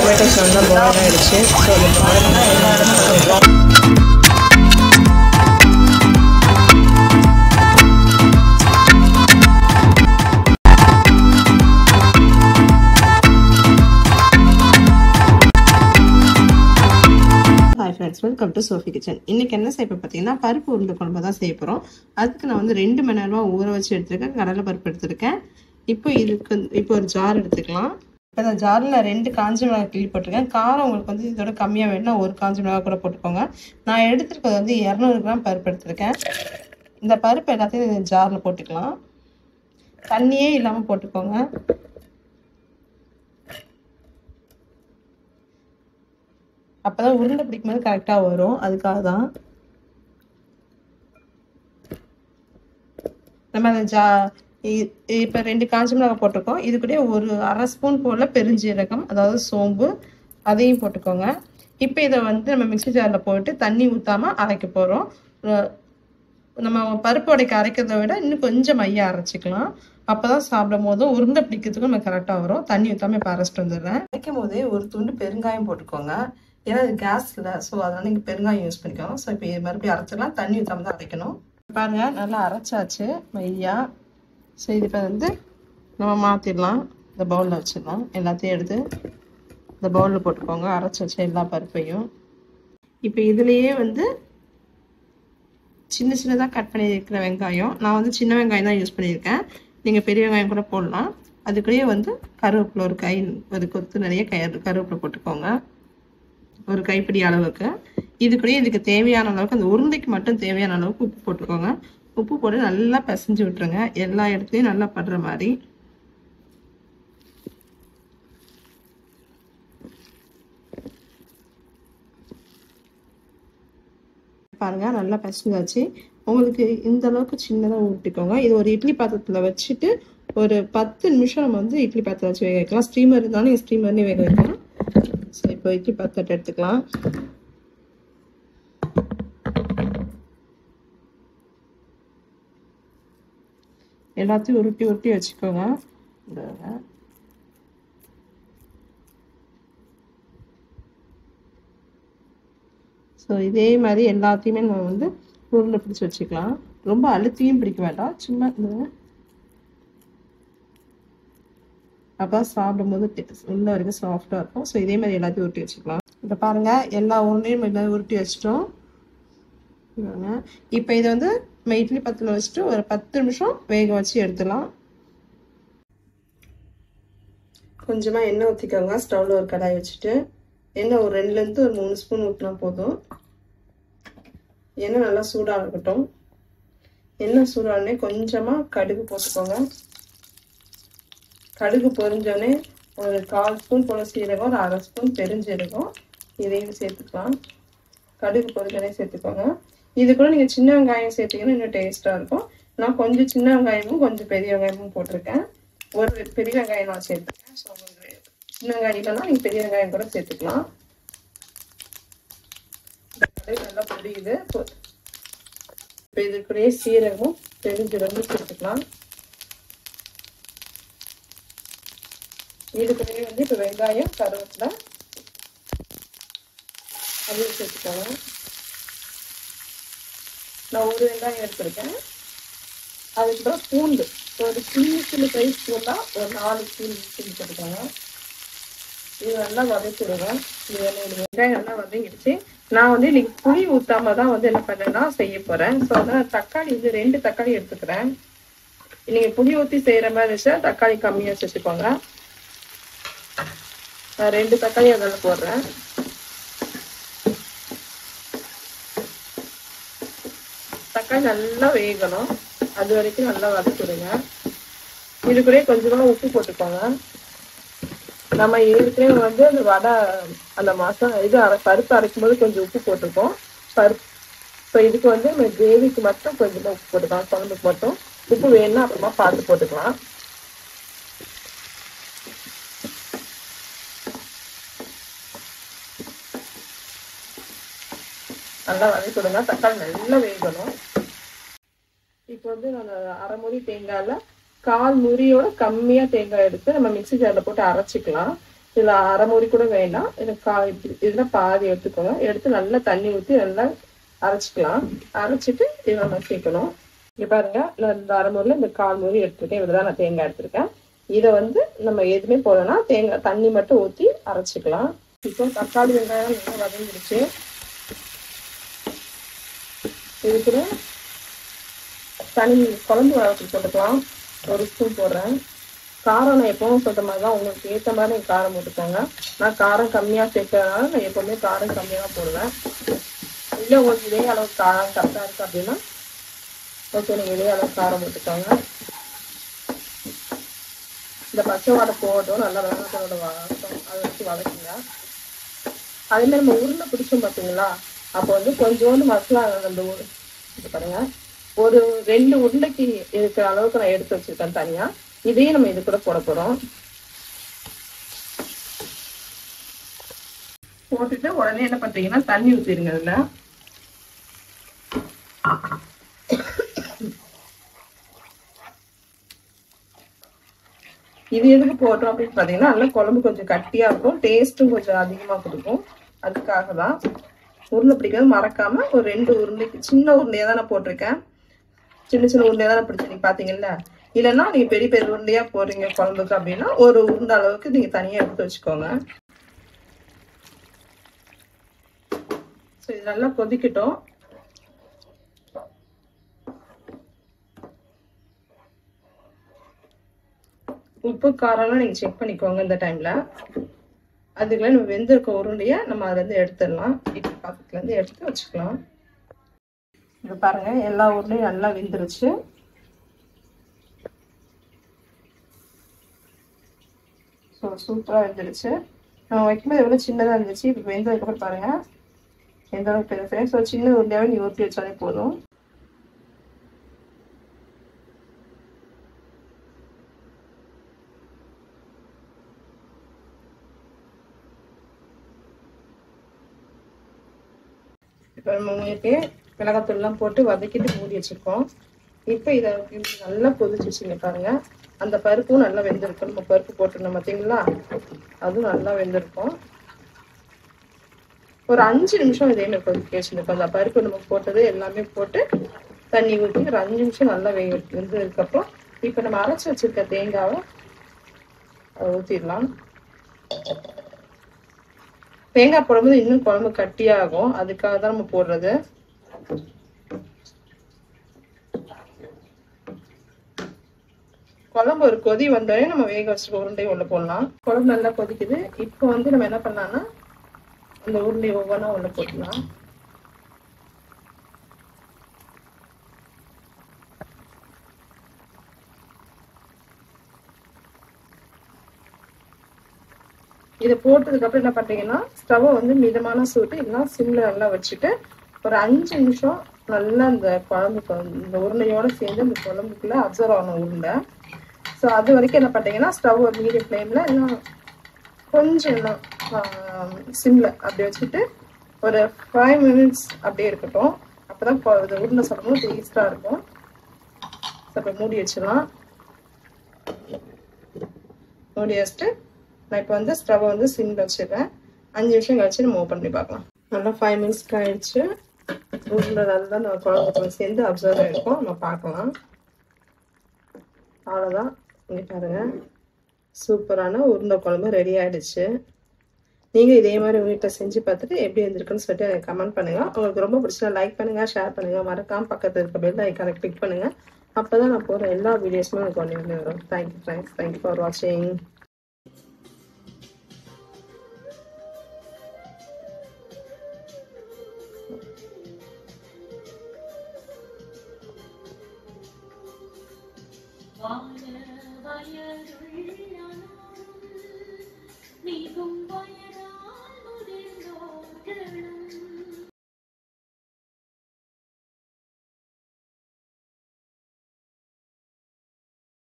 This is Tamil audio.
tomatoes நல்லா boil ஆயிடுச்சு. ஸோ இது பாருங்க எல்லா இடமும் கொஞ்சம் வெல்கம் டு சோஃபி கிச்சன். இன்னைக்கு என்ன செய்ய பார்த்தீங்கன்னா பருப்பு உருண்டை குழம்பு தான் செய்ய போகிறோம். அதுக்கு நான் வந்து 2 மணி நேரமாக ஊற வச்சு எடுத்துருக்கேன். கடலை பருப்பு எடுத்துருக்கேன். இப்போ ஒரு ஜார் எடுத்துக்கலாம். இப்போ இந்த ஜாரில் 2 காஞ்ச மிளகாய் கிள்ளி போட்டிருக்கேன். காரம் உங்களுக்கு வந்து இதோட கம்மியாக வேணும்னா 1 காஞ்ச மிளகாய் கூட போட்டுக்கோங்க. நான் எடுத்துருக்கிறது வந்து 200 கிராம் பருப்பு எடுத்துருக்கேன். இந்த பருப்பு எல்லாத்தையும் இந்த ஜாரில் போட்டுக்கலாம். தண்ணியே இல்லாமல் போட்டுக்கோங்க. அப்பதான் உருண்டை பிடிக்கும் போது கரெக்டா வரும். அதுக்காக தான் நம்ம அந்த இப்ப 2 காஞ்ச மிளகாய் போட்டிருக்கோம். இது கூட ஒரு 1/2 ஸ்பூன் போல பெருஞ்சீரகம், அதாவது சோம்பு, அதையும் போட்டுக்கோங்க. இப்போ இதை வந்து நம்ம மிக்ஸி ஜாரில் போட்டு தண்ணி ஊற்றாம அரைக்க போகிறோம். நம்ம பருப்பு உடைக்க அரைக்கிறத விட இன்னும் கொஞ்சம் மையா அரைச்சிக்கலாம். அப்போதான் சாப்பிடும் போதும் உருண்டை பிடிக்கிறதுக்கும் நம்ம கரெக்டாக வரும். தண்ணி ஊற்றாம இப்போ அரைச்சிட்டு வந்துடுறேன். அரைக்கும் போதே ஒரு துண்டு பெருங்காயம் போட்டுக்கோங்க. ஏன்னா இது கேஸ் இல்லை, ஸோ அதனால நீங்கள் பெருங்காயம் யூஸ் பண்ணிக்கோங்க. ஸோ இப்போ மறுபடியும் அரைச்சிடலாம். தண்ணி ஊற்றாம தான் அரைக்கணும். பாருங்க நல்லா அரைச்சாச்சு மையா. ஸோ இது இப்போ வந்து நம்ம மாற்றிடலாம். இந்த பவுலில் வச்சிடலாம். எல்லாத்தையும் எடுத்து இந்த பவுலில் போட்டுக்கோங்க. அரைச்சி வச்ச எல்லா பருப்பையும். இப்போ இதுலேயே வந்து சின்ன சின்னதாக கட் பண்ணியிருக்கிற வெங்காயம், நான் வந்து சின்ன வெங்காயம் தான் யூஸ் பண்ணியிருக்கேன். நீங்கள் பெரிய வெங்காயம் கூட போடலாம். அதுக்குள்ளேயே வந்து கருவேப்பிலை ஒரு கொத்து நிறைய கருவேப்பிலை போட்டுக்கோங்க. ஒரு கைப்பிடி அளவுக்கு. இதுக்குள்ளேயே இதுக்கு தேவையான அளவுக்கு, அந்த உருண்டைக்கு மட்டும் தேவையான அளவுக்கு உப்பு போட்டுக்கோங்க. உப்பு போட்டு நல்லா பிசைஞ்சு விட்டுருங்க. எல்லா இடத்துலையும் நல்லா படுற மாதிரி. பாருங்க நல்லா பிசைஞ்சாச்சு. உங்களுக்கு இந்த அளவுக்கு சின்னதாக ஊட்டிக்கோங்க. இது ஒரு இட்லி பாத்திரத்தில் வச்சுட்டு ஒரு 10 நிமிஷம் நம்ம வந்து இட்லி பாத்திரம் வச்சு வேக வைக்கலாம். ஸ்டீமர் இருந்தாலும் ஸ்டீமர்லேயே வேக வைக்கலாம். ஸோ இப்போ இட்லி பாத்திரத்தை எடுத்துக்கலாம். எல்லாத்தையும் உருட்டி உருட்டி வச்சுக்கோங்க. ஸோ இதே மாதிரி எல்லாத்தையுமே நம்ம வந்து உருண்டை பிடிச்சி வச்சுக்கலாம். ரொம்ப அழுத்தியும் பிடிக்க வேண்டாம். சும்மா அப்போ சாப்பிடும்போது உள்ள வரைக்கும் சாஃப்டாக இருக்கும். ஸோ இதே மாதிரி எல்லாத்தையும் உருட்டி வச்சுக்கலாம். இப்போ பாருங்க எல்லா உருண்டையும் எல்லாம் உருட்டி வச்சிட்டோம். இப்போ இதை வந்து நம்ம இட்லி பாத்திரத்தில் வச்சுட்டு ஒரு 10 நிமிஷம் வேக வச்சு எடுத்துலாம். கொஞ்சமாக எண்ணெய் ஊற்றிக்கோங்க. ஸ்டவ்வில் ஒரு கடாய் வச்சுட்டு எண்ணெய் ஒரு 2லேருந்து ஒரு 3 ஸ்பூன் ஊற்றினா போதும். எண்ணெய் நல்லா சூடாக இருக்கட்டும். எண்ணெய் சூடானே கொஞ்சமாக கடுகு போட்டுக்கோங்க. கடுகு பொரிஞ்சோடனே ஒரு 1/4 ஸ்பூன் போல சீரகம், ஒரு 1/2 ஸ்பூன் பெருஞ்சீரகம், இதையும் சேர்த்துக்கலாம். கடுகு பொரிஞ்சோடனே சேர்த்துக்கோங்க. இது கூட நீங்கள் சின்ன வெங்காயம் சேர்த்தீங்கன்னா இன்னும் டேஸ்ட்டாக இருக்கும். நான் கொஞ்சம் சின்ன வெங்காயமும் கொஞ்சம் பெரிய வெங்காயமும் போட்டிருக்கேன். ஒரு பெரிய வெங்காயம் நான் சேர்த்துருக்கேன். ஸோ உங்களுக்கு சின்ன வெங்காயம் இல்லைன்னா நீங்கள் பெரிய வெங்காயம் கூட சேர்த்துக்கலாம். கடுகு நல்லா பொரியுது. இப்போ இது கூட சீரகமும் பெருஞ்சீரகமும் சேர்த்துக்கலாம். இதுக்குள்ளேயே வந்து இப்போ வெங்காயம், கருவேப்பிலை அதையும் சேர்த்துக்கோங்க. நான் ஒரு வெங்காயம் எடுத்துருக்கேன். அதுக்கப்புறம் பூண்டு ஒரு சின்ன சைஸ் பூண்டா ஒரு 4 ஸ்பூன் போட்டுக்கோங்க. இது நல்லா வதக்கிடுங்க. இது வெங்காயம் நல்லா வதங்கிடுச்சு. நான் வந்து இன்னைக்கு புளி ஊற்றாம தான் வந்து என்ன பண்ணேன்னா செய்ய போகிறேன். ஸோ அதனால் தக்காளி வந்து 2 தக்காளி எடுத்துக்கிறேன். நீங்கள் புளி ஊற்றி செய்கிற மாதிரி இருந்துச்சா தக்காளி கம்மியாக சேர்த்துக்கோங்க. நான் 2 தக்காளி அதில் போடுறேன். தக்காளி நல்லா வேகணும். அது வரைக்கும் நல்லா வதக்கிடுங்க. இது கூட கொஞ்சமா உப்பு போட்டுக்கோங்க. நம்ம ஏற்கனவே வந்து அந்த வடை அந்த பருப்பு அரைக்கும் போது கொஞ்சம் உப்பு போட்டிருக்கோம். பருப்பு இப்போ இதுக்கு வந்து நம்ம கிரேவிக்கு மட்டும் கொஞ்சமா உப்பு போட்டுக்கலாம். குழம்புக்கு மட்டும் உப்பு வேணும்னா அப்புறமா பார்த்து போட்டுக்கலாம். நல்லா வதக்கிடுங்க. தக்காளி நல்லா வேகணும். இப்போ வந்து நான் 1/2 மூடி தேங்காயில் 1/4 மூடியோட கம்மியாக தேங்காய் எடுத்து நம்ம மிக்ஸி ஜாரில் போட்டு அரைச்சிக்கலாம். இதில் அரை மூடி கூட வேண்டாம், இதில் பாதி எடுத்துக்கோங்க. எடுத்து நல்லா தண்ணி ஊற்றி நல்லா அரைச்சிக்கலாம். அரைச்சிட்டு இதை நம்ம சேர்க்கணும். இங்கே பாருங்க, நான் இந்த அரை மூடியில் இந்த 1/4 மூடி எடுத்துருக்கேன். இவ்வளோ தான் நான் தேங்காய் எடுத்திருக்கேன். இதை வந்து நம்ம எதுவுமே போடணும்னா தேங்காய் தண்ணி மட்டும் ஊற்றி அரைச்சிக்கலாம். இப்போ தக்காளி வெங்காயம் நல்லா வதங்கிடுச்சு. இது கூட தனி குழம்பு வளர்த்து போட்டுக்கலாம். 1 ஸ்பூன் போடுறேன். காரம் நான் எப்பவும் சொல்கிற மாதிரி தான், உங்களுக்கு ஏற்ற மாதிரி நீங்கள் காரம் போட்டுக்கோங்க. நான் காரம் கம்மியாக சேர்க்கறதுனால நான் எப்போவுமே காரம் கம்மியாக தான் போடுவேன். இல்லை உங்களுக்கு இதே அளவுக்கு காரம் கரெக்டாக இருக்குது அப்படின்னா ஓகே, நீங்கள் இதே அளவுக்கு காரம் போட்டுக்கோங்க. இந்த பச்சை வாடை போட்டோம், நல்லா வெங்காயத்தோட வதக்கும், அதை வச்சு வதக்குங்க. அதேமாதிரி நம்ம உருண்டை பிடிச்சோம் பார்த்தீங்களா, அப்போ வந்து கொஞ்சோண்டு மசாலா அந்த இது பாருங்க, ஒரு 2 உருண்டைக்கு இருக்கிற அளவுக்கு நான் எடுத்து வச்சிருக்கேன் தனியா. இதையும் நம்ம இது கூட போட போறோம். போட்டுட்டு உடனே என்ன பண்றீங்கன்னா தண்ணி ஊத்திடுங்க. அதுல இது எதுக்கு போடுறோம் அப்படின்னு பாத்தீங்கன்னா, நல்லா குழம்பு கொஞ்சம் கட்டியா இருக்கும், டேஸ்ட்டும் கொஞ்சம் அதிகமா கொடுக்கும். அதுக்காக தான். உருண்டை பிடிக்கிறது மறக்காம ஒரு 2 உருண்டைக்கு, சின்ன உருண்டையா தான் நான் போட்டிருக்கேன். சின்ன சின்ன உருண்டையா தான் பிடிச்சி நீங்க பாத்தீங்கல்ல. இல்லைன்னா நீங்க பெரிய பெரிய உருண்டையா போடுறீங்க குழம்புக்கு அப்படின்னா ஒரு உருண்டை அளவுக்கு நீங்க தனியா எடுத்து வச்சுக்கோங்க. இது நல்லா கொதிக்கட்டும். உப்பு காரம்லாம் நீங்க செக் பண்ணிக்கோங்க இந்த டைம்ல. அதுக்குள்ள நம்ம வெந்திருக்க உருண்டைய நம்ம அதுல இருந்து எடுத்துடலாம். இட்லி பாத்திரத்துல இருந்து எடுத்து வச்சுக்கலாம். இது பாருங்க, எல்லா உருண்டையும் நல்லா வெந்துருச்சு. சூப்பரா வெந்துருச்சு. நம்ம வைக்கும்போது எவ்வளவு சின்னதா இருந்துச்சு, இப்போ வெந்ததுக்கப்புறம் பாருங்க எந்த அளவுக்கு பெருசு. ஸோ சின்ன உருண்டையாவே நீ ஊற்றி வச்சாலே போதும். இப்போ நம்ம உங்களுக்கு மிளகாத்தூள்லாம் போட்டு வதக்கிட்டு மூடி வச்சிருக்கோம். இப்போ இதை நல்லா கொதிச்சிச்சுங்க பாருங்க. அந்த பருப்பும் நல்லா வெந்திருக்கும். நம்ம பருப்பு போட்டுருந்தோம் பார்த்தீங்களா, அதுவும் நல்லா வெந்திருக்கும். ஒரு 5 நிமிஷம் இதே மாதிரி கொதிக்க வச்சுருக்கோம். அந்த பருப்பு நம்ம போட்டது எல்லாமே போட்டு தண்ணி ஊற்றி ஒரு 5 நிமிஷம் நல்லா வெந்ததுக்கப்புறம் இப்போ நம்ம அரைச்சி வச்சிருக்க தேங்காவை ஊற்றிடலாம். தேங்காய் போடும்போது இன்னும் குழம்பு கட்டியாகும், அதுக்காக தான் நம்ம போடுறது. குழம்பு ஒரு கொதி வந்தோடனே நம்ம வேக வச்சுருக்க உருண்டையை உள்ள போடலாம். குழம்பு நல்லா கொதிக்குது. இப்போ வந்து நம்ம என்ன பண்ணலாம்னா அந்த உருண்டையை ஒவ்வொன்றா உள்ள போட்டுக்கலாம். இதை போட்டதுக்கு அப்புறம் என்ன பண்றீங்கன்னா ஸ்டவ்வை வந்து மிதமான சூட்டு இல்லைன்னா சிம்ல நல்லா வச்சுட்டு ஒரு 5 நிமிஷம் நல்லா இந்த குழம்புக்கு இந்த உருண்டையோட சேர்ந்து இந்த குழம்புக்குள்ள அப்சர்வ் ஆகணும் உருண்டை. ஸோ அது வரைக்கும் என்ன பண்றீங்கன்னா ஸ்டவ் ஒரு மீடியம் ஃப்ளேம்ல இன்னும் கொஞ்சம் இன்னும் சிம்ல அப்படி வச்சுட்டு ஒரு 5 மினிட்ஸ் அப்படியே இருக்கட்டும். அப்பதான் உருண்டை சாப்பிடும்போது டேஸ்டா இருக்கும். அப்போ மூடி வச்சிடலாம். மூடி வச்சுட்டு நான் இப்போ வந்து ஸ்டவ் வந்து சிம்ல வச்சிருக்கேன். 5 நிமிஷம் கழிச்சு நம்ம ஓப்பன் பண்ணி பார்க்கலாம். நல்லா 5 மினிட்ஸ்க்கு ஆயிடுச்சு. உருண்டை நல்லா நம்ம குழம்புக்கு சேர்ந்து அப்சர்வ் ஆகிருக்கும். நம்ம பார்க்கலாம். அவ்வளோதான். இங்கே பாருங்க, சூப்பரான உருண்டை குழம்பு ரெடி ஆயிடுச்சு. நீங்கள் இதே மாதிரி வீட்டில் செஞ்சு பார்த்துட்டு எப்படி இருந்திருக்குன்னு சொல்லிட்டு எனக்கு கமெண்ட் பண்ணுங்கள். உங்களுக்கு ரொம்ப பிடிச்சா லைக் பண்ணுங்கள், ஷேர் பண்ணுங்கள், மறக்காமல் பக்கத்தில் இருக்க பெல் ஐக்கானை கிளிக் பண்ணுங்கள். அப்போ தான் நான் போகிற எல்லா வீடியோஸுமே எனக்கு ஒன்று வரும். தேங்க்யூ ஃப்ரெண்ட்ஸ், தேங்க்யூ ஃபார் வாட்சிங். வாழ வயதுள்ள